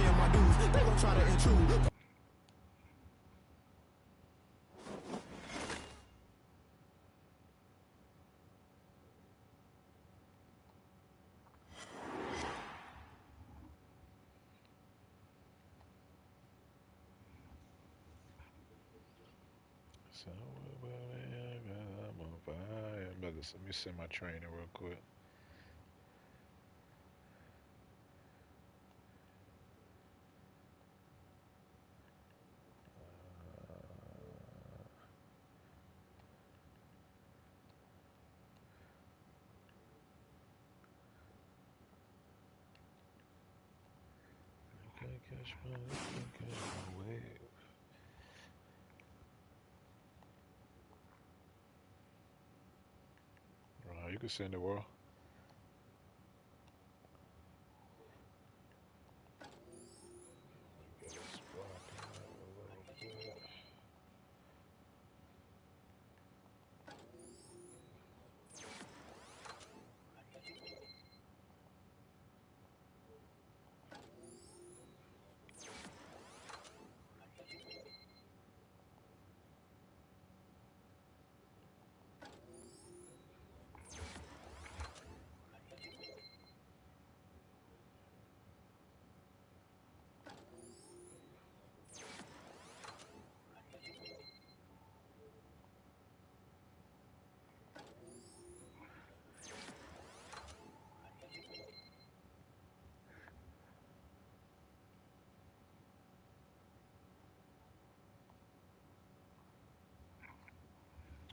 paying my dues. They gon' try to intrude. So, I'm on fire. Let me send my trainer real quick. You can't catch my wave. You can send it, world.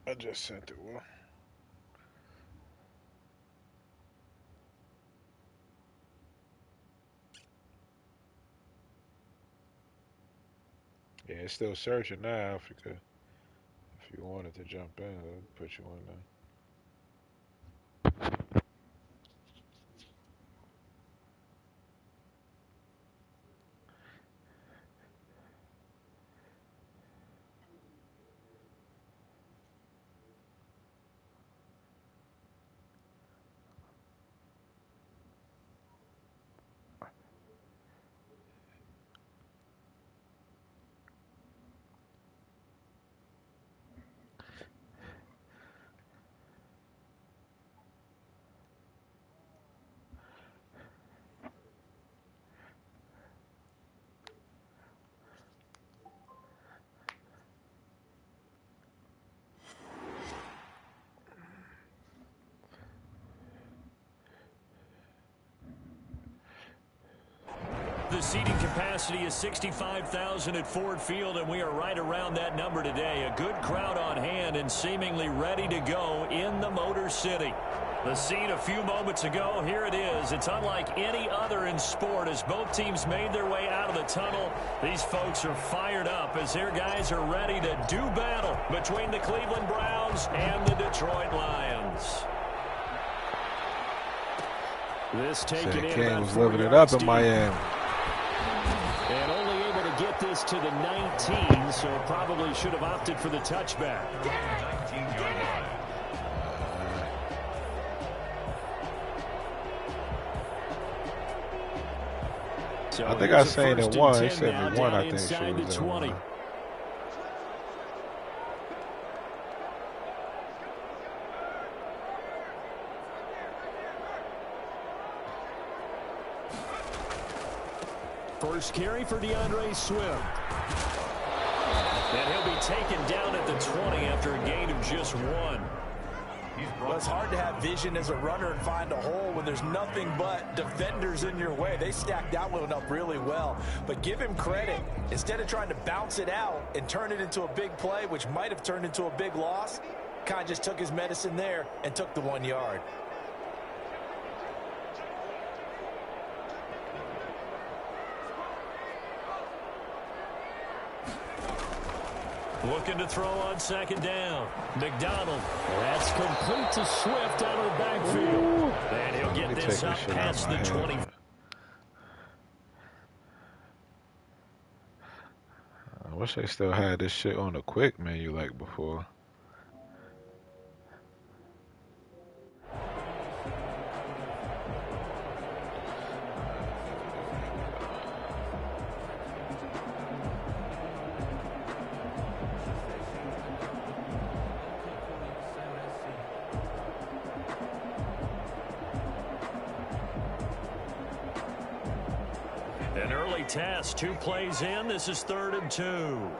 I just sent it, Will. Yeah, it's still searching now. If you wanted to jump in, it'll put you in there. The seating capacity is 65,000 at Ford Field, and we are right around that number today. A good crowd on hand and seemingly ready to go in the Motor City. The scene a few moments ago, here it is. It's unlike any other in sport as both teams made their way out of the tunnel. These folks are fired up as their guys are ready to do battle between the Cleveland Browns and the Detroit Lions. This taken in King about was 4 living it yards up in deep. Miami. And only able to get this to the 19, so probably should have opted for the touchback. 19-yard line. So I think I seen it one. He said me one. I think she inside the was 20. one. First carry for DeAndre Swift. And he'll be taken down at the 20 after a gain of just 1. Well, it's hard to have vision as a runner and find a hole when there's nothing but defenders in your way. They stacked that one up really well. But give him credit. Instead of trying to bounce it out and turn it into a big play, which might have turned into a big loss, kind of just took his medicine there and took the 1 yard. Looking to throw on second down. McDonald. That's complete to Swift out of the backfield. And he'll get this up past the 20. I wish they still had this shit on the quick menu like before. early test. 2 plays in. This is 3rd and 2.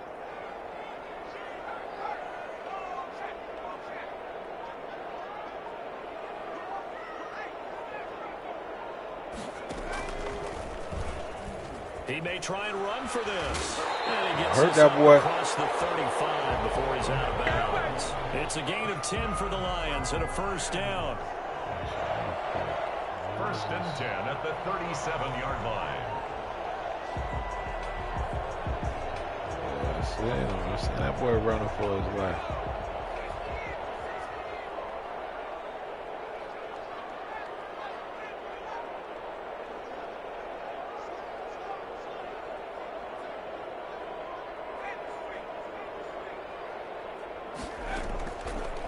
He may try and run for this. And he gets Hurt that boy. Across the 35 before he's out of bounds. It's a gain of 10 for the Lions and a 1st down. 1st and 10 at the 37-yard line. Yeah, see that boy running for his life.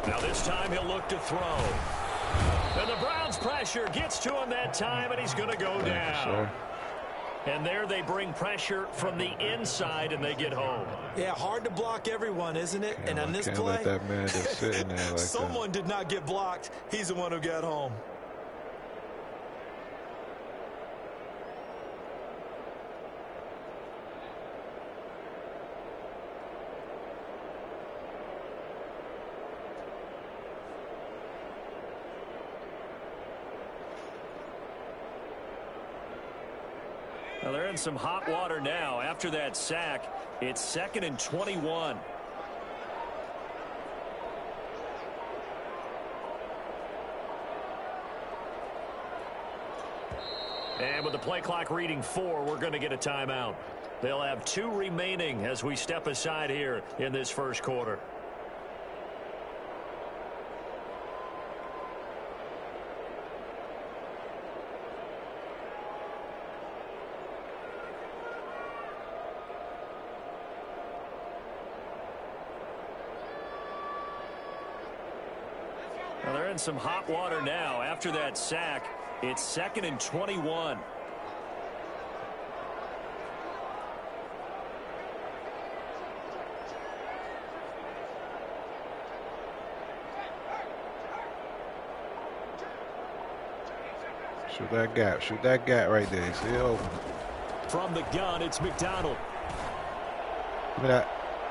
Now this time he'll look to throw. And the Browns pressure gets to him that time, and he's going to go down. And there they bring pressure from the inside, and they get home. Yeah, hard to block everyone, isn't it? And on this play, let that man just sit in there like someone did not get blocked. He's the one who got home. Well, they're in some hot water now. After that sack, it's 2nd and 21. And with the play clock reading 4, we're going to get a timeout. They'll have 2 remaining as we step aside here in this 1st quarter. Well, they're in some hot water now. After that sack, it's 2nd and 21. Shoot that gap. Shoot that gap right there. See it open. From the gun, it's McDonald. Give me that.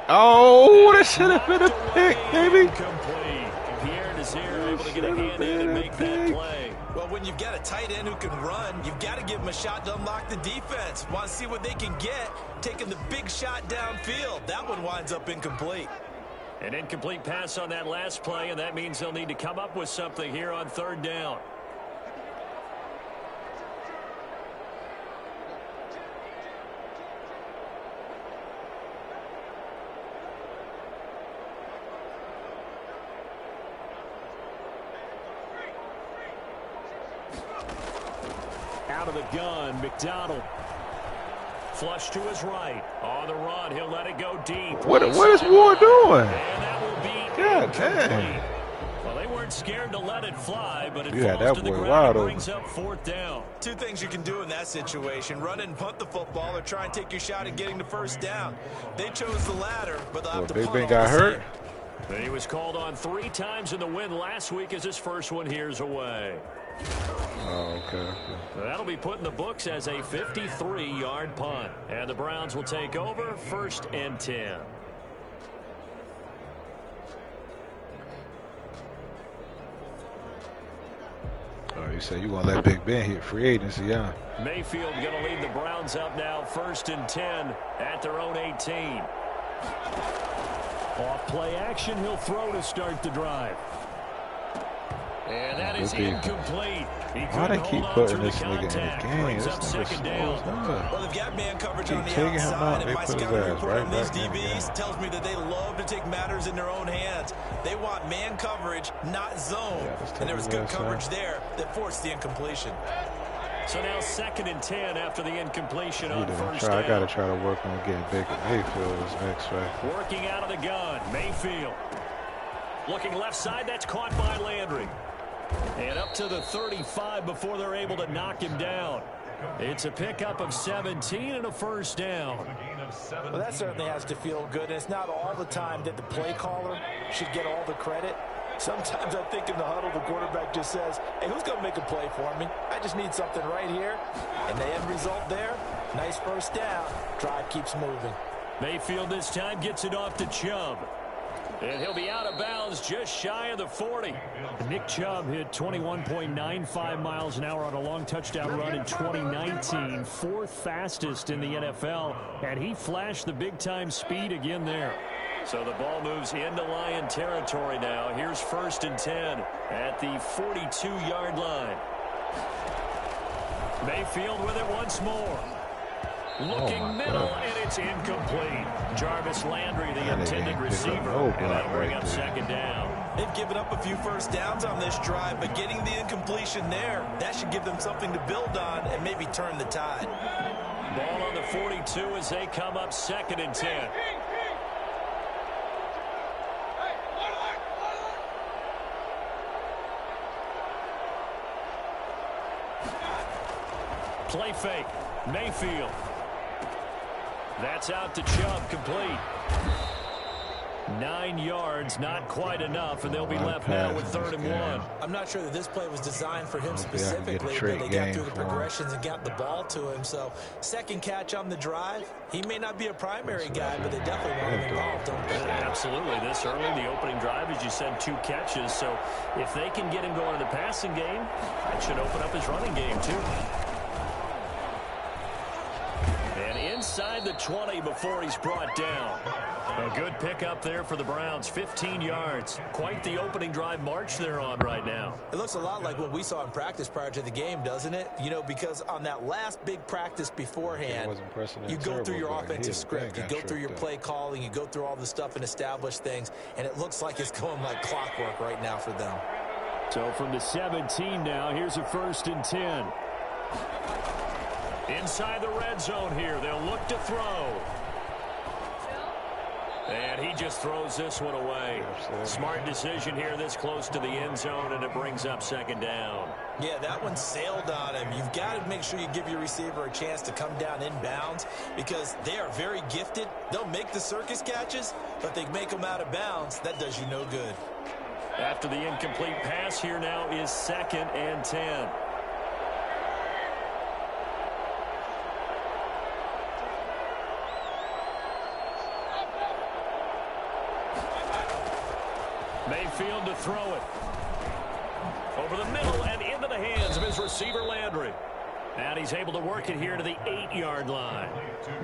Oh, that should have been a pick, baby. Complete. Pierre Desir able to get a hand in and make that play. Well, when you've got a tight end who can run, you've got to give him a shot to unlock the defense. Want to see what they can get, taking the big shot downfield. That one winds up incomplete. An incomplete pass on that last play, and that means they'll need to come up with something here on 3rd down. Out of the gun, McDonald. Flush to his right. On the run, he'll let it go deep. What is Ward doing? And that will be God damn. Well, they weren't scared to let it fly, but it Yeah, falls that to the boy ground wide and brings up 4th down. 2 things you can do in that situation: run and punt the football, or try and take your shot at getting the 1st down. They chose the latter, but they'll have to Big punt Ben all got the hurt. same. He was called on 3 times in the win last week as his first one here's away. Oh, okay. That'll be put in the books as a 53-yard punt. And the Browns will take over 1st and 10. Oh, you say you want to let Big Ben hit free agency, huh? Mayfield going to lead the Browns up now 1st and 10 at their own 18. Off play action, he'll throw to start the drive. And that is incomplete. Why they keep putting this nigga in the game? Brings This up nigga 2nd slows down. down. Well, they've got man coverage on the taking him out, outside, they and my put his scouting ass report right on these back in the DBs game. tells me that they love to take matters in their own hands. They want man coverage, not zone. Yeah, And there was good his ass coverage out. there that forced the incompletion. So now 2nd and 10 after the incompletion on 1st down. I gotta try to work on getting Baker Mayfield as X-ray. Working out of the gun, Mayfield. Looking left side, that's caught by Landry. And up to the 35 before they're able to knock him down. It's a pickup of 17 and a 1st down. Well, that certainly has to feel good. And it's not all the time that the play caller should get all the credit. Sometimes I think in the huddle, the quarterback just says, hey, who's going to make a play for me? I just need something right here. And the end result there, nice first down. Drive keeps moving. Mayfield this time gets it off to Chubb. And he'll be out of bounds just shy of the 40. Nick Chubb hit 21.95 miles an hour on a long touchdown run in 2019. Fourth fastest in the NFL. And he flashed the big-time speed again there. So the ball moves into Lion territory now. Here's 1st and 10 at the 42-yard line. Mayfield with it once more. Looking middle, and it's incomplete. Jarvis Landry, the intended receiver, and that'll bring up 2nd down. They've given up a few first downs on this drive, but getting the incompletion there, that should give them something to build on and maybe turn the tide. Ball on the 42 as they come up 2nd and 10. Play fake. Mayfield. That's out to Chubb, complete. 9 yards, not quite enough, and they'll be left now with 3rd and 1. I'm not sure that this play was designed for him specifically, but they got through the progressions and got the ball to him. So, 2nd catch on the drive. He may not be a primary guy, but they definitely want him involved, don't they? Absolutely. This early, the opening drive, as you said, 2 catches. So, if they can get him going in the passing game, that should open up his running game, too. Inside the 20 before he's brought down. A good pickup there for the Browns, 15 yards. Quite the opening drive march they're on right now. It looks a lot like what we saw in practice prior to the game, doesn't it? You know, because on that last big practice beforehand, you go through your offensive script, you go through your play calling, you go through all the stuff and establish things, and it looks like it's going like clockwork right now for them. So from the 17 now, here's a 1st and 10. Inside the red zone here. They'll look to throw. And he just throws this one away. Smart decision here this close to the end zone, and it brings up 2nd down. Yeah, that one sailed on him. You've got to make sure you give your receiver a chance to come down inbounds because they are very gifted. They'll make the circus catches, but they make them out of bounds. That does you no good. After the incomplete pass, here now is 2nd and 10. Mayfield to throw it. Over the middle and into the hands of his receiver, Landry. And he's able to work it here to the 8-yard line.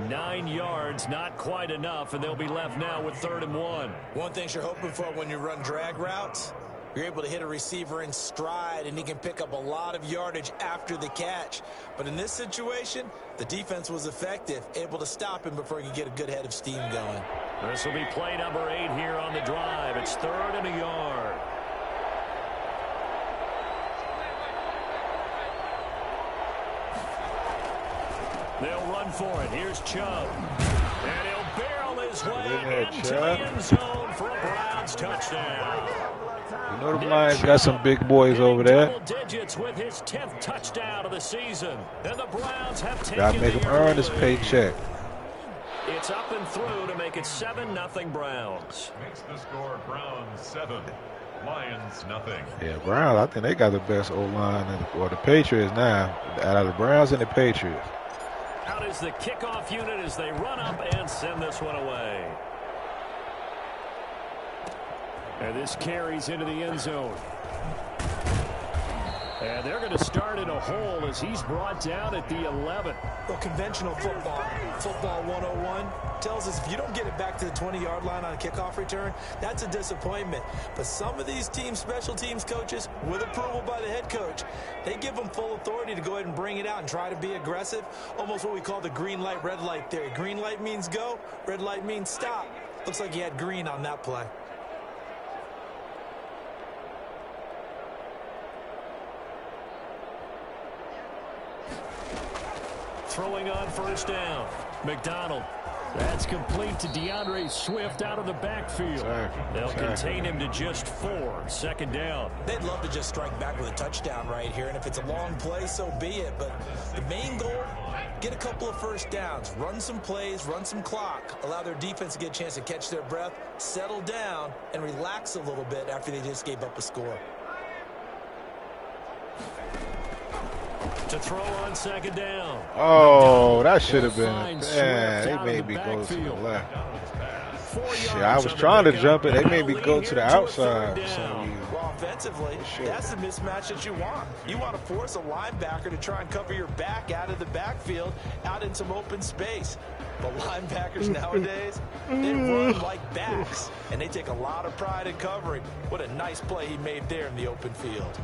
9 yards, not quite enough, and they'll be left now with 3rd and 1. One thing you're hoping for when you run drag routes, you're able to hit a receiver in stride, and he can pick up a lot of yardage after the catch. But in this situation, the defense was effective, able to stop him before he could get a good head of steam going. This will be play number 8 here on the drive. It's 3rd and a yard. They'll run for it. Here's Chubb. And he'll barrel his way into the end zone for a Browns touchdown. You know the Lions got some big boys over there. Double digits with his 10th touchdown of the season. And the Browns have taken Gotta make him earn his paycheck. It's up and through to make it 7-0 Browns. Makes the score Browns 7, Lions nothing. Yeah, Browns, I think they got the best O-line, or the Patriots now, out of the Browns and the Patriots. Out is the kickoff unit as they run up and send this one away. And this carries into the end zone. And they're going to start in a hole as he's brought down at the 11. Well, conventional football 101, tells us if you don't get it back to the 20-yard line on a kickoff return, that's a disappointment. But some of these special teams coaches, with approval by the head coach, they give them full authority to go ahead and bring it out and try to be aggressive. Almost what we call the green light, red light theory. Green light means go, red light means stop. Looks like he had green on that play. Throwing on 1st down. McDonald That's complete to DeAndre Swift out of the backfield. They'll contain him to just 4. Second down. They'd love to just strike back with a touchdown right here, and if it's a long play, so be it. But the main goal, get a couple of first downs, run some plays, run some clock, allow their defense to get a chance to catch their breath, settle down, and relax a little bit after they just gave up a score. To throw on second down. Oh, that should have been. Yeah, they made me go to the left. Shit, I was trying to jump it. They made me go to the outside. Well, offensively, that's the mismatch that you want. You want to force a linebacker to try and cover your back out of the backfield, out in some open space. But linebackers nowadays, they run like backs, and they take a lot of pride in covering. What a nice play he made there in the open field.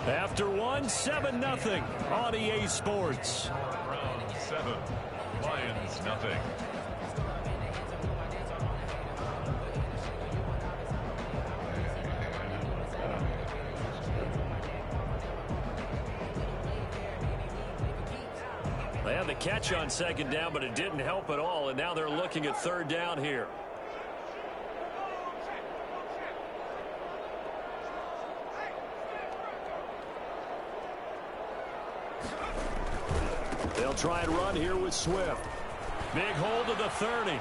After 1, 7-0 on EA Sports. Browns 7, Lions nothing. They had the catch on second down, but it didn't help at all, and now they're looking at third down here. They'll try and run here with Swift. Big hold of the 30.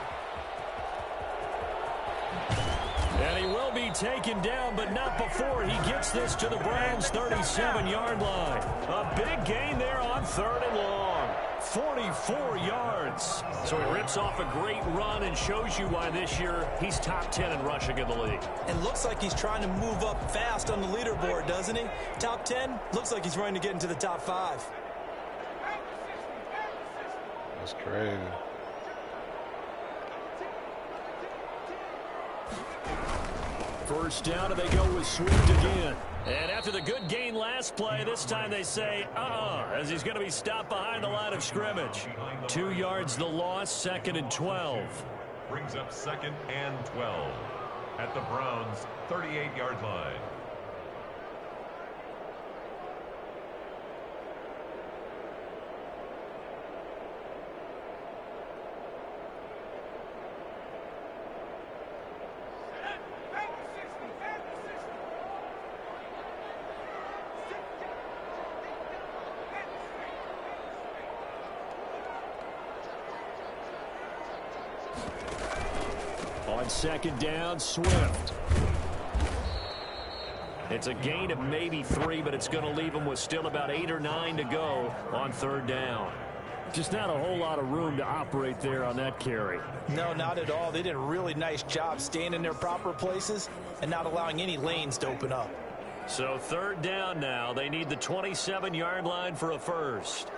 And he will be taken down, but not before he gets this to the Browns' 37-yard line. A big gain there on 3rd and long. 44 yards. So he rips off a great run and shows you why this year he's top 10 in rushing in the league. And looks like he's trying to move up fast on the leaderboard, doesn't he? Top 10, looks like he's running to get into the top 5. That's crazy. First down, and they go with Swift again. And after the good gain last play, this time they say, as he's going to be stopped behind the line of scrimmage. 2 yards the loss, 2nd and 12. Brings up 2nd and 12 at the Browns' 38-yard line. On second down, Swift. It's a gain of maybe 3, but it's going to leave him with still about 8 or 9 to go on 3rd down. Just not a whole lot of room to operate there on that carry. No, not at all. They did a really nice job staying in their proper places and not allowing any lanes to open up. So 3rd down now. They need the 27-yard line for a first.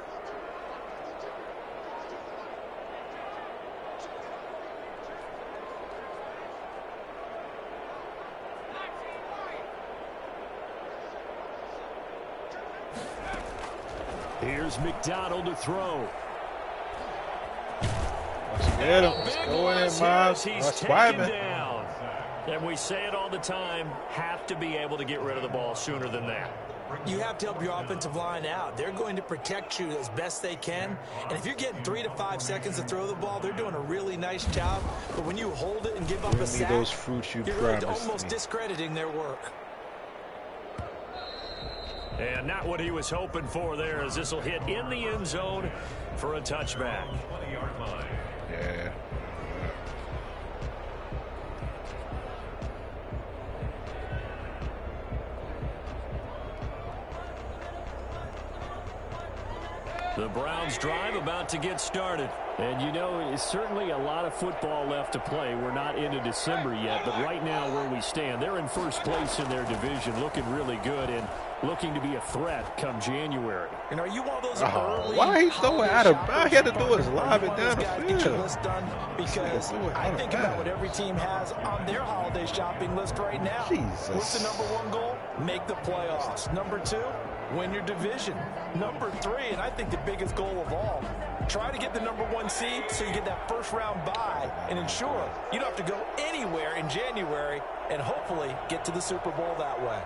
Here's McDonald to throw. Let's get him. Let's go in, Miles. Let's wipe it. Down. And we say it all the time, have to be able to get rid of the ball sooner than that. You have to help your offensive line out. They're going to protect you as best they can. And if you're getting 3 to 5 seconds to throw the ball, they're doing a really nice job. But when you hold it and give up a sack, those fruits you you're really promised almost me. discrediting their work. And not what he was hoping for there, as this will hit in the end zone for a touchback. 20-yard line. Yeah. The Browns drive about to get started. And you know, it's certainly a lot of football left to play. We're not into December yet, but right now where we stand, they're in first place in their division, looking really good and looking to be a threat come January. And are you one of those early? Why he throwing out of bounds? He had to do his lob it down the Get your field. list done, because I think about what every team has on their holiday shopping list right now. Jesus. What's the #1 goal? Make the playoffs. #2, win your division. Number 3, and I think the biggest goal of all, try to get the number 1 seed so you get that first-round bye and ensure you don't have to go anywhere in January and hopefully get to the Super Bowl that way.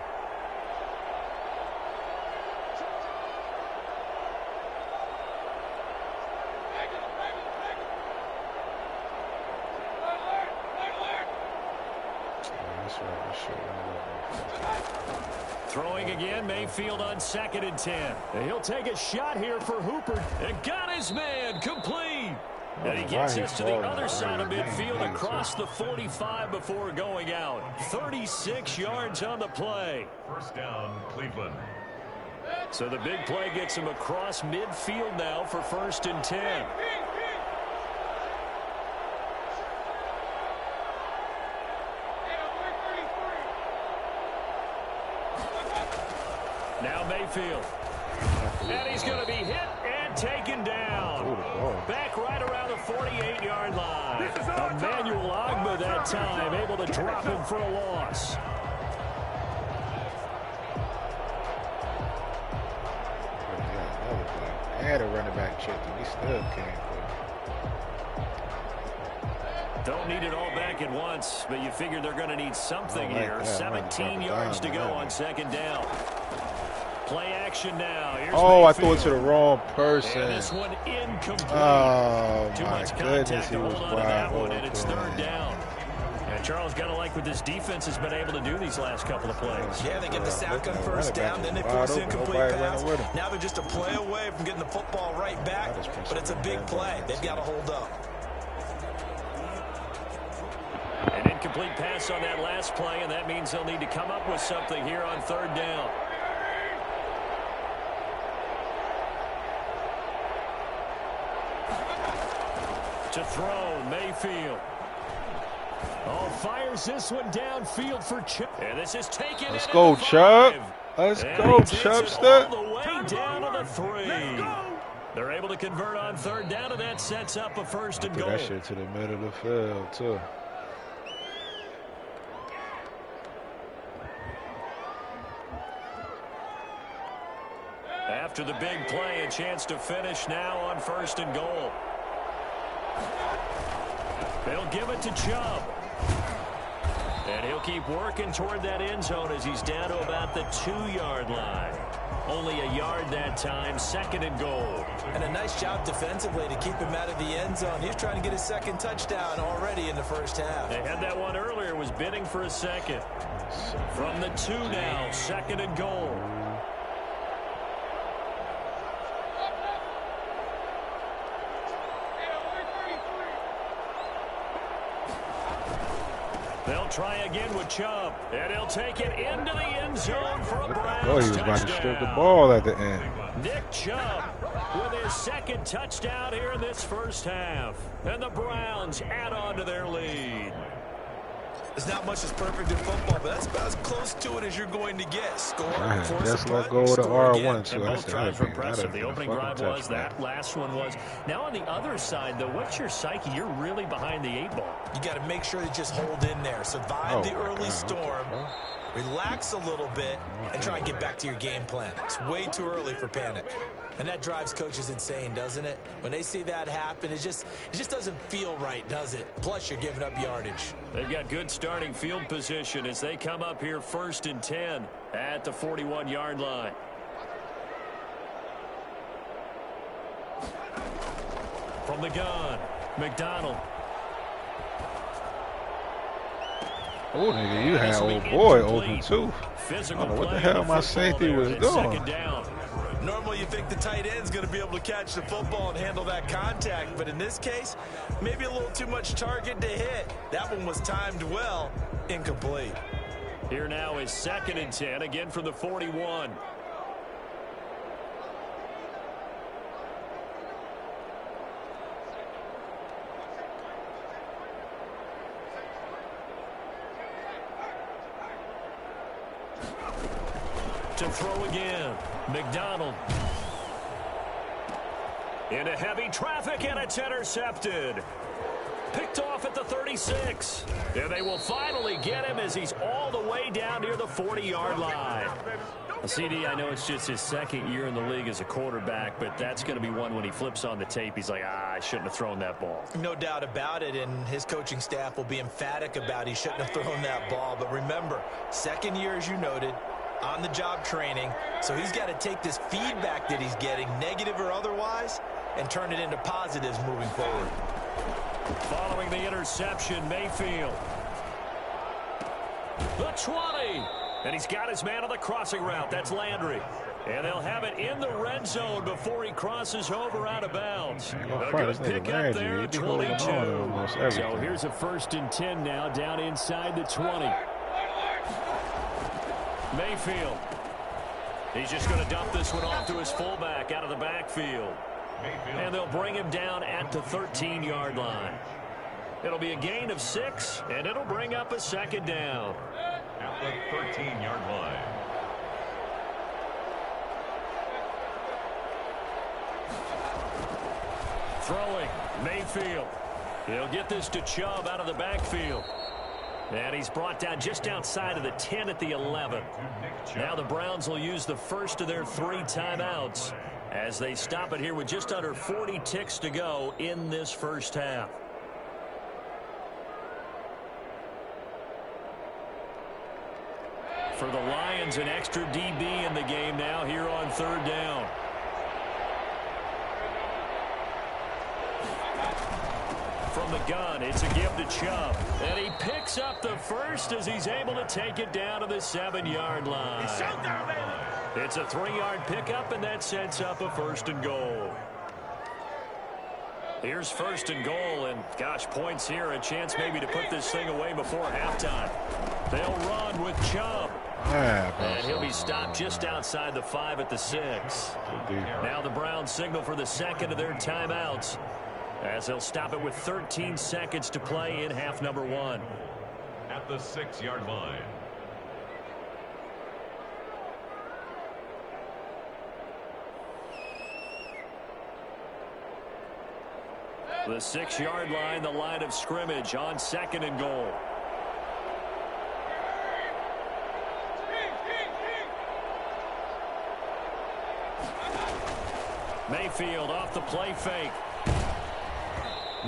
Throwing again, Mayfield on 2nd and 10. And he'll take a shot here for Hooper. And got his man complete. And he gets us to the other side of midfield across the 45 before going out. 36 yards on the play. First down, Cleveland. So the big play gets him across midfield now for 1st and 10. Now Mayfield. And he's going to be hit and taken down. Back right around the 48-yard line. Emmanuel Ogbah that time able to drop him for a loss. They had a running back check and he still can't. Don't need it all back at once, but you figure they're going to need something here. 17 yards to go on 2nd down. Play action now. Here's Mayfield. I threw it to the wrong person. And this one incomplete. Oh, Too my much goodness, contact he to was hold on to that one, and wide it's open. 3rd down. And Charles got to like what this defense has been able to do these last couple of plays. Yeah, they get the sack on 1st down, then they force incomplete pass. Now they're just a play away from getting the football right back, but it's a big play. They've got to hold up. An incomplete pass on that last play, and that means they'll need to come up with something here on 3rd down. To throw, Mayfield. Oh, fires this one downfield for Chubb. And this is taken. Let's go, Chubb. Let's go, Chubster. All the way down to the 3. They're able to convert on 3rd down, and that sets up a 1st and goal. That shit to the middle of the field, too. After the big play, a chance to finish now on 1st and goal. They'll give it to Chubb. And he'll keep working toward that end zone as he's down to about the 2-yard line. Only a yard that time, 2nd and goal. And a nice job defensively to keep him out of the end zone. He's trying to get his 2nd touchdown already in the 1st half. They had that one earlier, was bidding for a 2nd. From the 2 now, 2nd and goal. They'll try again with Chubb, and he'll take it into the end zone for a Browns Oh, he was about to strip the ball at the end. Nick Chubb with his 2nd touchdown here in this 1st half. And the Browns add on to their lead. There's not much that's perfect in football, but that's about as close to it as you're going to get. Score, force just a let punt, go of the score again. R1, too. And That's both drives were impressive. The opening drive was, touchdown. that last one was. Now on the other side, though, what's your psyche? You're really behind the 8 ball. You got to make sure to just hold in there. Survive the early storm. Relax a little bit and try and get back to your game plan. It's way too early for panic. And that drives coaches insane, doesn't it? When they see that happen, it just doesn't feel right, does it? Plus, you're giving up yardage. They've got good starting field position as they come up here 1st and 10 at the 41-yard line. From the gun, McDonald. Oh, nigga, you had old boy open, too. I don't know what the hell my safety was doing. Normally you think the tight end's going to be able to catch the football and handle that contact, but in this case, maybe a little too much target to hit. That one was timed well, incomplete. Here now is 2nd and 10, again from the 41. To throw again, McDonald. Into heavy traffic, and it's intercepted. Picked off at the 36. And they will finally get him as he's all the way down near the 40-yard line. CD, I know it's just his second year in the league as a quarterback, but that's going to be one when he flips on the tape, he's like, I shouldn't have thrown that ball. No doubt about it, and his coaching staff will be emphatic about he shouldn't have thrown that ball. But remember, second year, as you noted, on-the-job training, so he's got to take this feedback that he's getting, negative or otherwise, and turn it into positives moving forward. Following the interception, Mayfield. The 20. And he's got his man on the crossing route. That's Landry. And they'll have it in the red zone before he crosses over out of bounds. A good pick up there at 22. So here's a 1st and 10 now down inside the 20. Mayfield. He's just going to dump this one off to his fullback out of the backfield. And they'll bring him down at the 13-yard line. It'll be a gain of 6, and it'll bring up a 2nd down. At the 13-yard line. Throwing, Mayfield. He'll get this to Chubb out of the backfield. And he's brought down just outside of the 10 at the 11. Now the Browns will use the first of their 3 timeouts as they stop it here with just under 40 ticks to go in this first half. For the Lions, an extra DB in the game now here on 3rd down. From the gun, it's a give to Chubb. And he picks up the first as he's able to take it down to the 7-yard line. It's a 3-yard pickup, and that sets up a 1st and goal. Here's 1st and goal, and gosh, points here, a chance maybe to put this thing away before halftime. They'll run with Chubb. And he'll be stopped just outside the 5 at the 6. Now the Browns signal for the 2nd of their timeouts as they'll stop it with 13 seconds to play in half number 1. At the 6-yard line. The 6-yard line, the line of scrimmage on 2nd and goal. Mayfield off the play fake.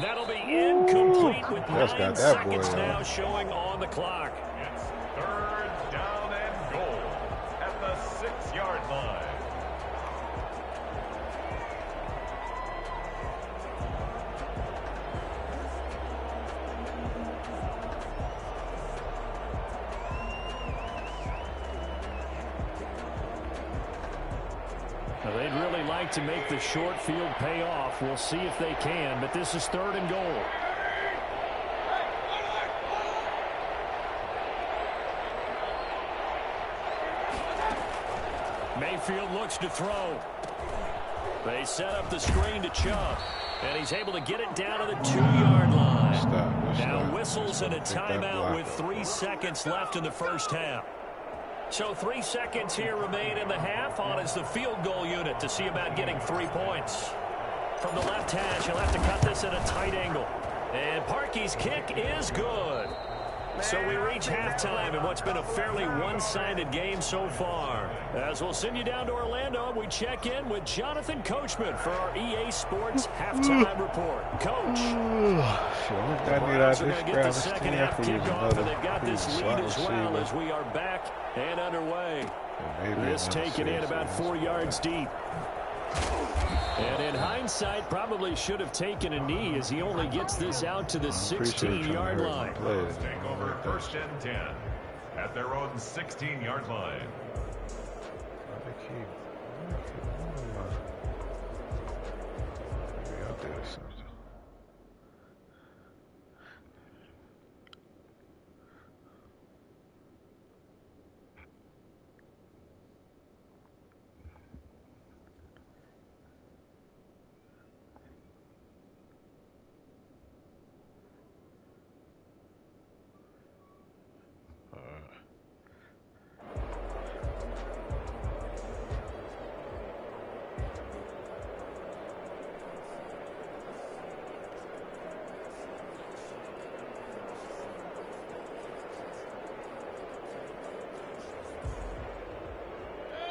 That'll be incomplete with 9 seconds now showing on the clock. It's 3rd down and goal at the 6-yard line. They'd really like to make the short field pay off. We'll see if they can, but this is 3rd and goal. Mayfield looks to throw. They set up the screen to Chubb, and he's able to get it down to the 2-yard line. Now whistles and a timeout with 3 seconds left in the first half. So 3 seconds here remain in the half. On is the field goal unit to see about getting 3 points. From the left hash, he'll have to cut this at a tight angle. And Parkey's kick is good. So we reach halftime in what's been a fairly one-sided game so far. As we'll send you down to Orlando, we check in with Jonathan Coachman for our EA Sports halftime report. Coach. The Browns are going to get the second half kickoff, and they've got this lead as well as we are back and underway. This taken in about 4 yards deep. And in hindsight, probably should have taken a knee as he only gets this out to the 16-yard line. Take over 1st and 10 at their own 16-yard line.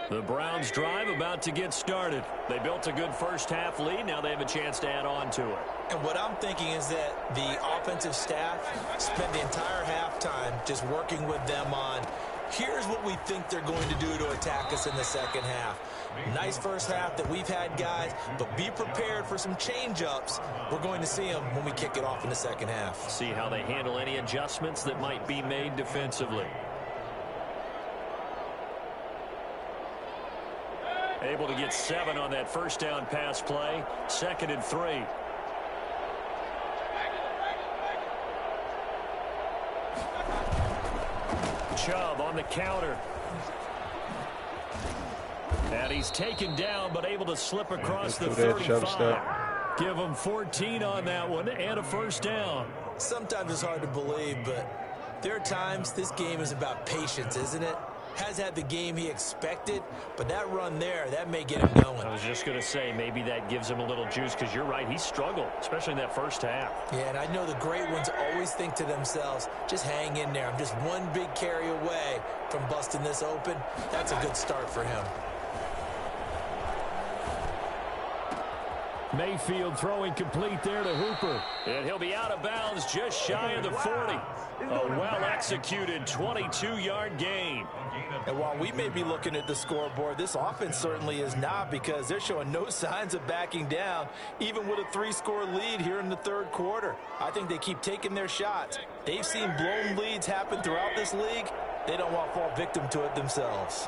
The Browns drive about to get started. They built a good first half lead. Now they have a chance to add on to it. And what I'm thinking is that the offensive staff spent the entire halftime just working with them on, here's what we think they're going to do to attack us in the second half. Nice first half that we've had, guys, but be prepared for some change-ups. We're going to see them when we kick it off in the second half. See how they handle any adjustments that might be made defensively. Able to get 7 on that first down pass play. 2nd and 3. Chubb on the counter. And he's taken down, but able to slip across the 35. Give him 14 on that one and a first down. Sometimes it's hard to believe, but there are times this game is about patience, isn't it? Has had the game he expected, but that run there, that may get him going. I was just going to say, maybe that gives him a little juice, because you're right, he struggled, especially in that first half. Yeah, and I know the great ones always think to themselves, just hang in there. I'm just one big carry away from busting this open. That's a good start for him. Mayfield throwing complete there to Hooper. And he'll be out of bounds just shy of the 40. A well-executed 22-yard gain. And while we may be looking at the scoreboard, this offense certainly is not, because they're showing no signs of backing down, even with a 3-score lead here in the third quarter. I think they keep taking their shots. They've seen blown leads happen throughout this league. They don't want to fall victim to it themselves.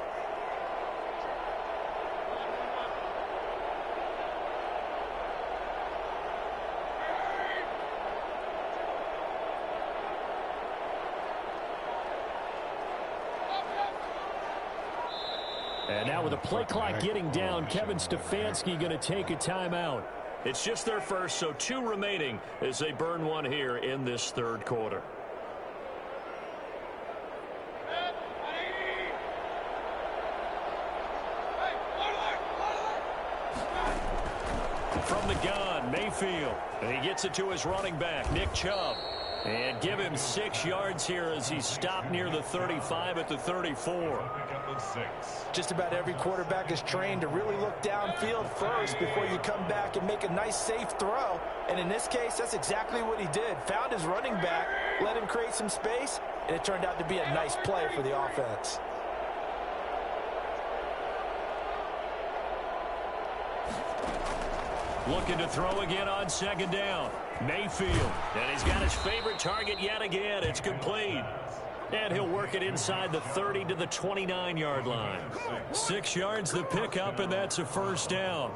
And now with the play clock getting down, Kevin Stefanski going to take a timeout. It's just their first, so 2 remaining as they burn one here in this third quarter. From the gun, Mayfield. And he gets it to his running back, Nick Chubb. And give him 6 yards here as he stopped near the 35 at the 34. Just about every quarterback is trained to really look downfield first before you come back and make a nice, safe throw. And in this case, that's exactly what he did. Found his running back, let him create some space, and it turned out to be a nice play for the offense. Looking to throw again on 2nd down. Mayfield. And he's got his favorite target yet again. It's complete. And he'll work it inside the 30 to the 29-yard line. 6 yards the pickup, and that's a first down.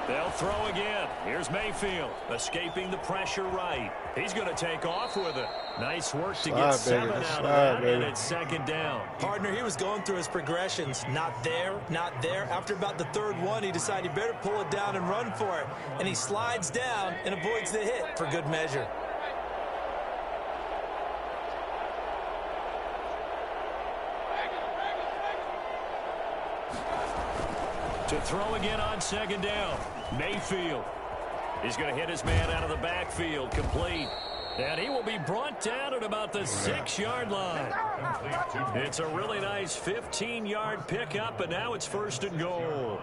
They'll throw again. Here's Mayfield, escaping the pressure right. He's going to take off with it. Nice work to get 7 out of that, and it's 2nd down. Partner, he was going through his progressions. Not there, not there. After about the 3rd one, he decided he better pull it down and run for it. And he slides down and avoids the hit for good measure. To throw again on 2nd down. Mayfield. He's going to hit his man out of the backfield. Complete. And he will be brought down at about the 6-yard line. It's a really nice 15-yard pickup, and now it's 1st and goal.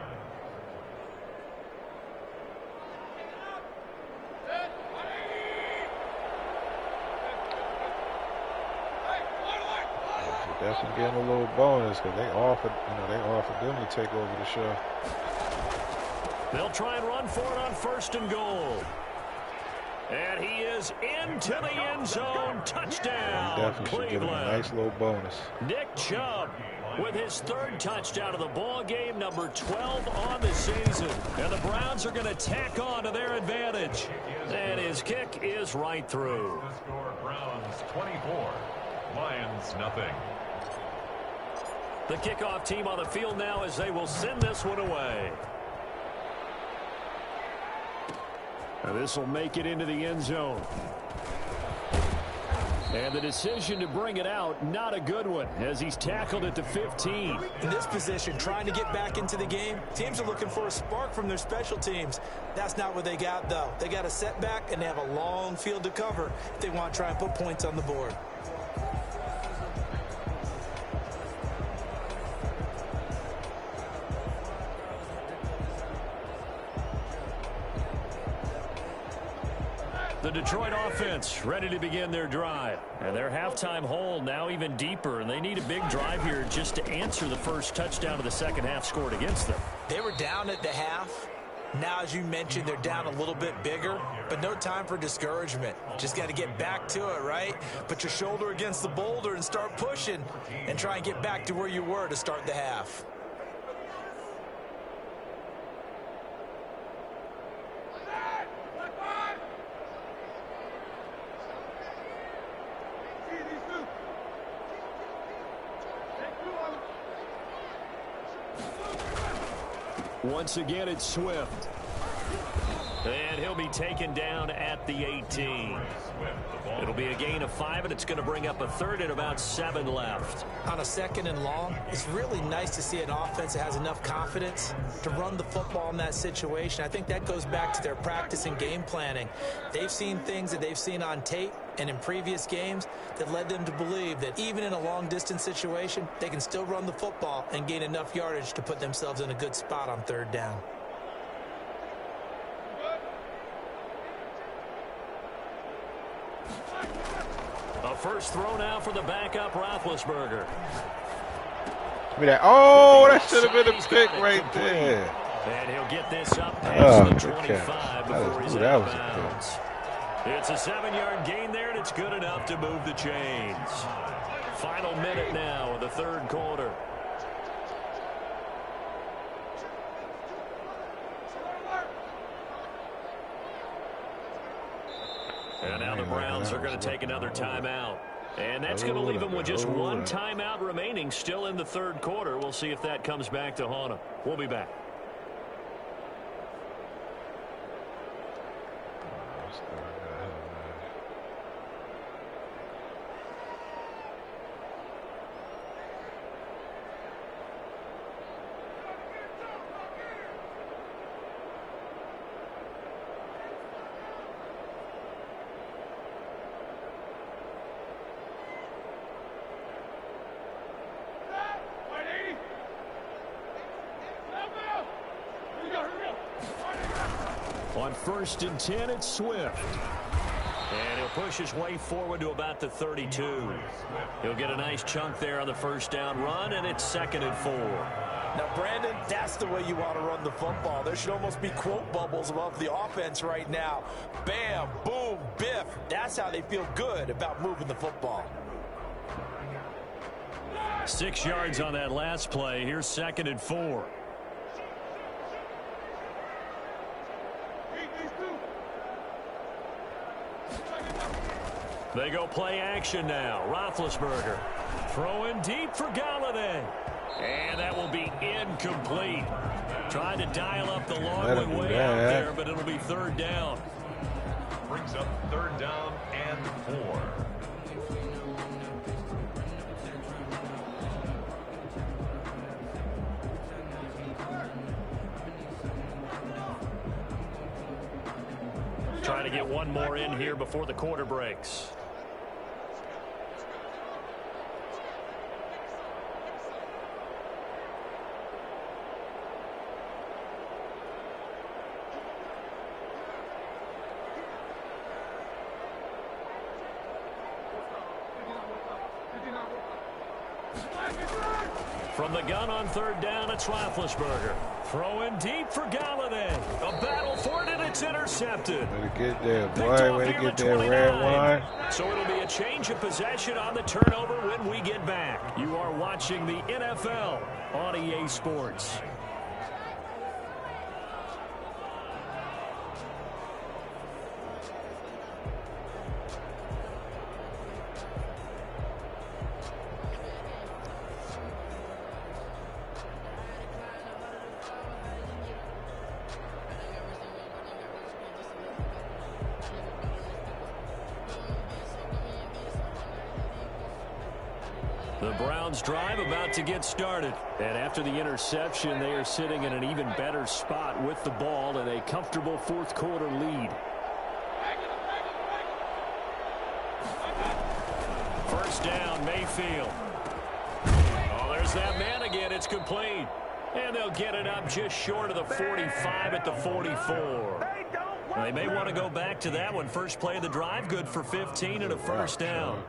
Definitely getting a little bonus because they offered them to take over the show. They'll try and run for it on 1st and goal. And he is into the end zone. Touchdown, Definitely should give him a nice little bonus. Nick Chubb with his 3rd touchdown of the ball game, number 12 on the season. And the Browns are going to tack on to their advantage. And his kick is right through. The score, Browns 24, Lions nothing. The kickoff team on the field now as they will send this one away. And this will make it into the end zone. And the decision to bring it out, not a good one, as he's tackled at the 15. In this position, trying to get back into the game, teams are looking for a spark from their special teams. That's not what they got, though. They got a setback, and they have a long field to cover if they want to try and put points on the board. The Detroit offense ready to begin their drive. And their halftime hole now even deeper, and they need a big drive here just to answer the first touchdown of the second half scored against them. They were down at the half. Now, as you mentioned, they're down a little bit bigger, but no time for discouragement. Just got to get back to it, right? Put your shoulder against the boulder and start pushing and try and get back to where you were to start the half. Once again, it's Swift. And he'll be taken down at the 18. It'll be a gain of 5, and it's going to bring up a third and about 7 left. On a second and long, it's really nice to see an offense that has enough confidence to run the football in that situation. I think that goes back to their practice and game planning. They've seen things that they've seen on tape and in previous games that led them to believe that even in a long-distance situation, they can still run the football and gain enough yardage to put themselves in a good spot on third down. A first throw now for the backup Roethlisberger. Oh, that should have been a pick right there. And he'll get this up past the 25 before he's out of bounds. It's a 7-yard gain there, and it's good enough to move the chains. Final minute now of the third quarter. And now the Browns are going to take another timeout. And that's going to leave them with just one timeout remaining still in the third quarter. We'll see if that comes back to haunt them. We'll be back. On 1st and 10, it's Swift. And he'll push his way forward to about the 32. He'll get a nice chunk there on the first down run, and it's 2nd and 4. Now, Brandon, that's the way you want to run the football. There should almost be quote bubbles above the offense right now. Bam, boom, biff. That's how they feel good about moving the football. 6 yards on that last play. Here's 2nd and 4. They go play action now. Roethlisberger throwing deep for Galladay. And that will be incomplete. Trying to dial up the long way out there, but it'll be third down. Brings up third down and 4. Trying to get one more in here before the quarter breaks. From the gun on third down, it's Roethlisberger. Throwing deep for Galladay. A battle for it, and it's intercepted. Way to get there, boy. Way to get there, red wine. So it'll be a change of possession on the turnover when we get back. You are watching the NFL on EA Sports. The Browns drive about to get started. And after the interception, they are sitting in an even better spot with the ball in a comfortable fourth quarter lead. First down, Mayfield. Oh, there's that man again. It's complete. And they'll get it up just short of the 45 at the 44. They may want to go back to that one. First play of the drive, good for 15 and a first down.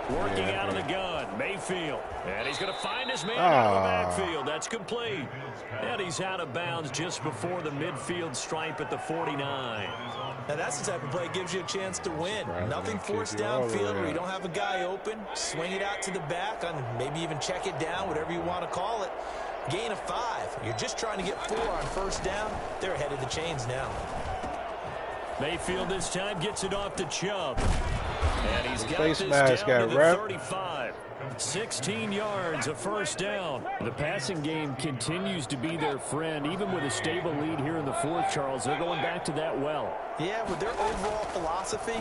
Working out of the gun, Mayfield. And he's going to find his man out of the backfield. That's complete. And he's out of bounds just before the midfield stripe at the 49. Now that's the type of play that gives you a chance to win. Nothing forced downfield where you don't have a guy open. Swing it out to the back, and maybe even check it down, whatever you want to call it. Gain of 5. You're just trying to get 4 on first down. They're ahead of the chains now. Mayfield this time gets it off to Chubb. And he's got face this mask down to got the 35. 16 yards, a first down. The passing game continues to be their friend, even with a stable lead here in the fourth, Charles. They're going back to that well. Yeah, with their overall philosophy,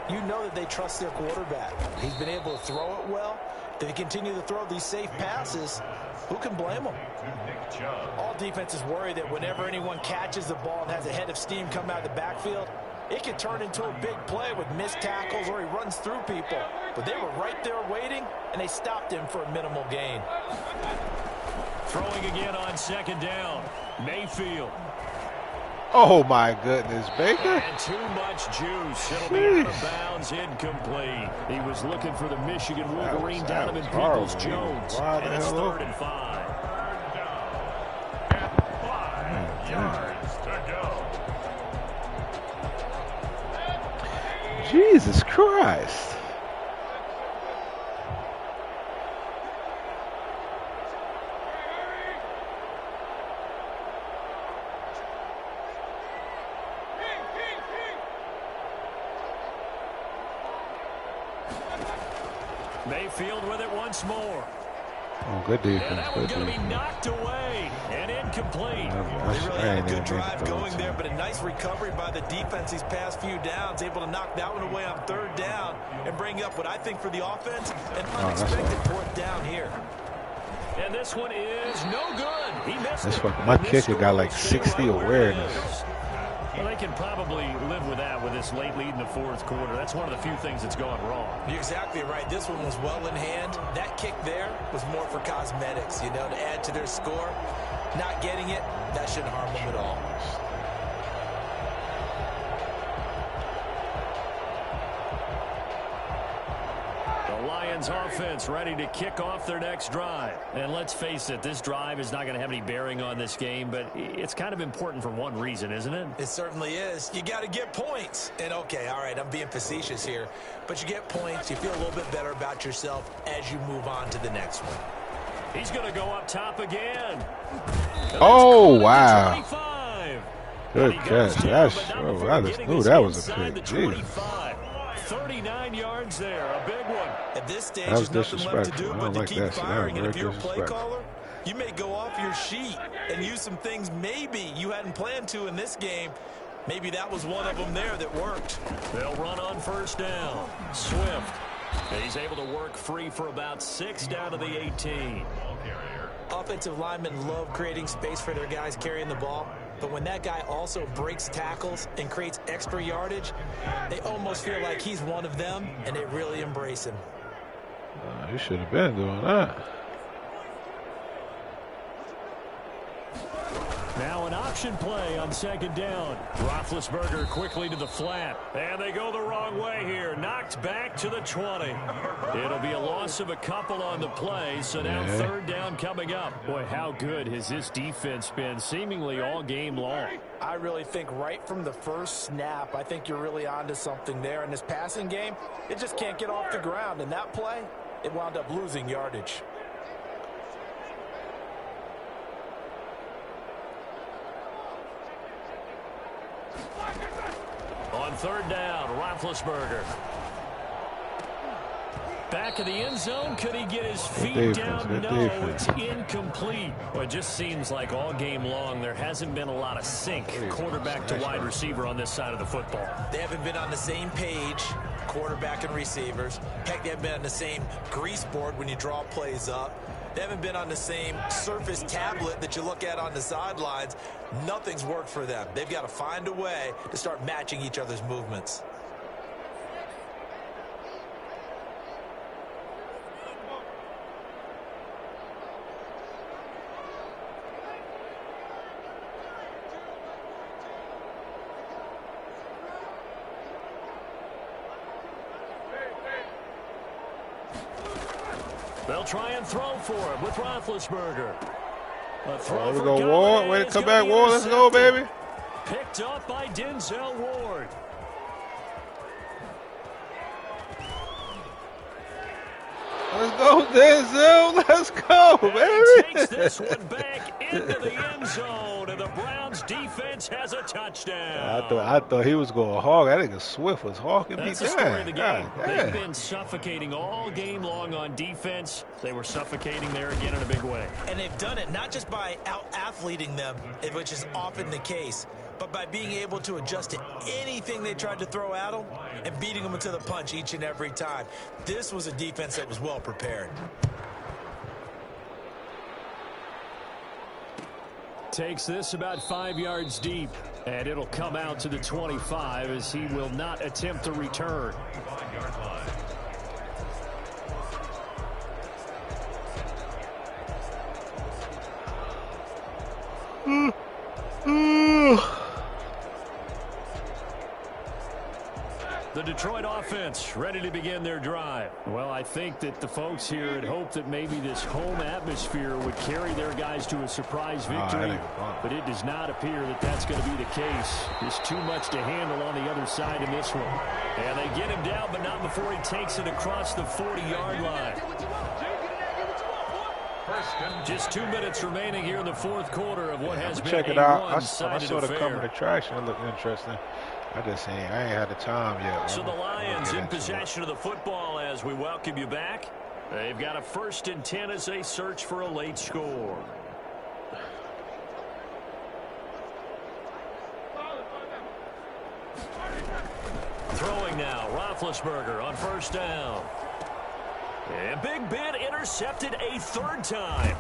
you know that they trust their quarterback. He's been able to throw it well. They continue to throw these safe passes. Who can blame them? All defenses worry that whenever anyone catches the ball and has a head of steam come out of the backfield, it can turn into a big play with missed tackles or he runs through people. But they were right there waiting, and they stopped him for a minimal gain. Throwing again on second down. Mayfield. Oh, my goodness, Baker. And too much juice. It'll be out of bounds, incomplete. He was looking for the Michigan Wolverine Donovan Peoples-Jones. And it's 3rd and 5. And 5 yards to go. Jesus Christ. Mayfield with it once more. Oh, good defense. And that one's going to be knocked away and incomplete. They really had a good drive going there, but a nice recovery by the defense these past few downs, able to knock that one away on 3rd down and bring up what I think for the offense, an unexpected 4th down here. And this one is no good. He missed it. My kicker got like 60 awareness. Well, they can probably live with that with this late lead in the fourth quarter. That's one of the few things that's gone wrong. You're exactly right. This one was well in hand. That kick there was more for cosmetics, to add to their score. Not getting it, that shouldn't harm them at all. The Lions offense ready to kick off their next drive. And let's face it, this drive is not going to have any bearing on this game, but it's kind of important for one reason, isn't it? It certainly is. You got to get points. And okay, all right, I'm being facetious here, but you get points, you feel a little bit better about yourself as you move on to the next one. He's going to go up top again. Oh, wow. 25. Good catch. That was a pick. Jeez. 39 yards there, a big one. At this stage, That was there's nothing left to do disrespectful. I but don't to like keep that. firing. And That was if you're a very play caller, you may go off your sheet and use some things maybe you hadn't planned to in this game. Maybe that was one of them there that worked. They'll run on first down. Swift. He's able to work free for about 6 down to the 18. Offensive linemen love creating space for their guys carrying the ball. But when that guy also breaks tackles and creates extra yardage, they almost feel like he's one of them, and they really embrace him. You should have been doing that. Now an option play on second down. Roethlisberger quickly to the flat. And they go the wrong way here. Knocked back to the 20. It'll be a loss of a couple on the play, so now 3rd down coming up. Boy, how good has this defense been seemingly all game long? I really think right from the first snap, I think you're really onto something there. In this passing game, it just can't get off the ground. And that play, it wound up losing yardage. On 3rd down, Roethlisberger. Back of the end zone. Could he get his feet down? No, it's incomplete. Well, it just seems like all game long there hasn't been a lot of sync, quarterback to wide receiver on this side of the football. They haven't been on the same page, quarterback and receivers. Heck, they haven't been on the same grease board when you draw plays up. They haven't been on the same Surface tablet that you look at on the sidelines. Nothing's worked for them. They've got to find a way to start matching each other's movements. They'll try and throw for him with Roethlisberger. There we go, Ward. Way to come back, Ward. Let's go, baby. Picked up by Denzel Ward. Let's go, Denzel. Let's go, baby. He takes this one back into the end zone, and the Browns defense has a touchdown. I thought he was going hog. I think Swift was hawking me. That's the story of the game. They've been suffocating all game long on defense. They were suffocating there again in a big way. And they've done it not just by out-athleting them, which is often the case, but by being able to adjust to anything they tried to throw at them and beating them to the punch each and every time. This was a defense that was well prepared. Takes this about 5 yards deep, and it'll come out to the 25 as he will not attempt to return. The Detroit offense ready to begin their drive. Well, I think that the folks here had hoped that maybe this home atmosphere would carry their guys to a surprise victory, but it does not appear that that's going to be the case. There's too much to handle on the other side in this one. And they get him down, but not before he takes it across the 40-yard line. Just 2 minutes remaining here in the fourth quarter of what has been check it a out. I one-sided saw the affair. coming attraction. It looked interesting. I ain't had the time yet. So the Lions in possession of the football as we welcome you back. They've got a 1st and 10 as they search for a late score. Throwing now, Roethlisberger on 1st down. And Big Ben intercepted a 3rd time.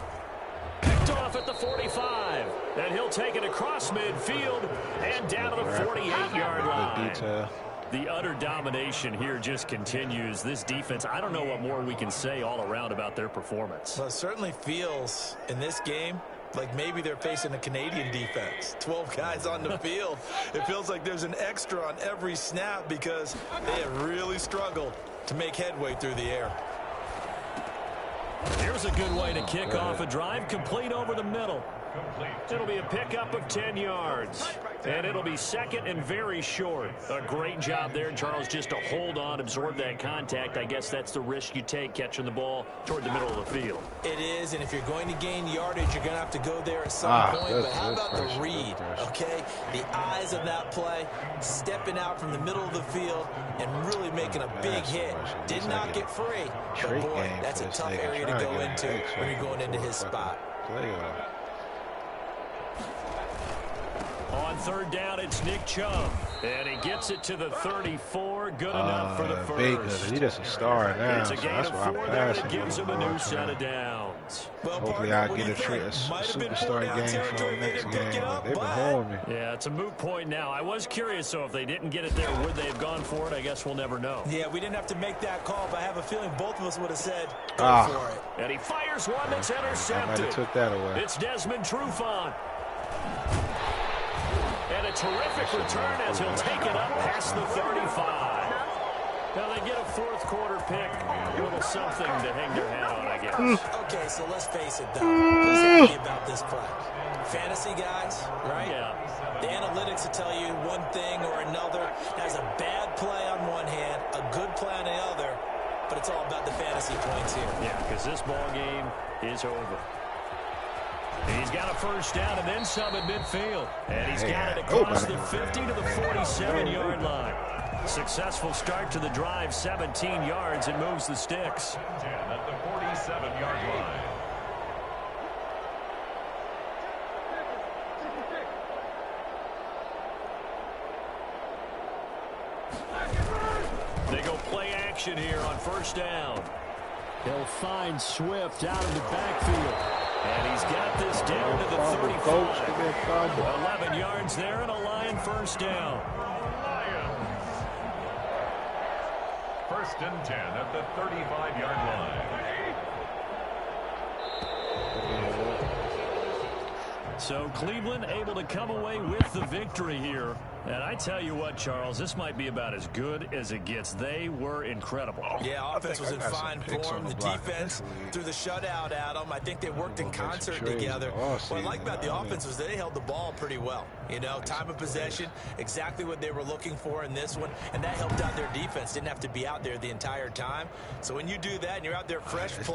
Picked off at the 45. And he'll take it across midfield and down to the 48-yard line. The utter domination here just continues. This defense, I don't know what more we can say all around about their performance. Well, it certainly feels in this game like maybe they're facing a Canadian defense. 12 guys on the field. It feels like there's an extra on every snap because they have really struggled to make headway through the air. Here's a good way to kick off a drive, complete over the middle. It'll be a pickup of 10 yards. And it'll be 2nd and very short. A great job there, Charles, just to hold on, absorb that contact. I guess that's the risk you take catching the ball toward the middle of the field. It is, and if you're going to gain yardage, you're going to have to go there at some point. But how about the read, okay? The eyes of that play, stepping out from the middle of the field and really making a big hit. Did not get free, but boy, that's a tough area to go into when you're going into his spot. On 3rd down, it's Nick Chubb. And he gets it to the 34. Good enough for the first. He's just a star now. It's a gain of 4 there that gives him a new set of downs. Well, hopefully I get a superstar game for the next game. They've been holding me. Yeah, it's a moot point now. I was curious, so if they didn't get it there, would they have gone for it? I guess we'll never know. Yeah, we didn't have to make that call, but I have a feeling both of us would have said, go for it. And he fires one that's intercepted. I might have took that away. It's Desmond Trufant. And a terrific return as he'll take it up past the 35. Now they get a 4th quarter pick. A little something to hang their hat on, I guess. Okay, so let's face it, though. Who's happy about this play? Fantasy guys, right? Yeah. The analytics will tell you one thing or another. There's a bad play on one hand, a good play on the other, but it's all about the fantasy points here. Yeah, because this ball game is over. He's got a 1st down and then some at midfield. And he's got it across the 50 to the 47-yard line. Successful start to the drive, 17 yards, and moves the sticks. 10 at the 47-yard line. They go play action here on first down. He'll find Swift out of the backfield. And he's got this down to the 35. 11 yards there and a Lion first down. First and 10 at the 35-yard line. So Cleveland able to come away with the victory here. And I tell you what, Charles, this might be about as good as it gets. They were incredible. Yeah, offense was in fine form. The defense through the shutout, Adam. I think they worked in concert together. What I like about the offense was they held the ball pretty well. You know, time of possession, exactly what they were looking for in this one. And that helped out their defense. Didn't have to be out there the entire time. So when you do that and you're out there fresh,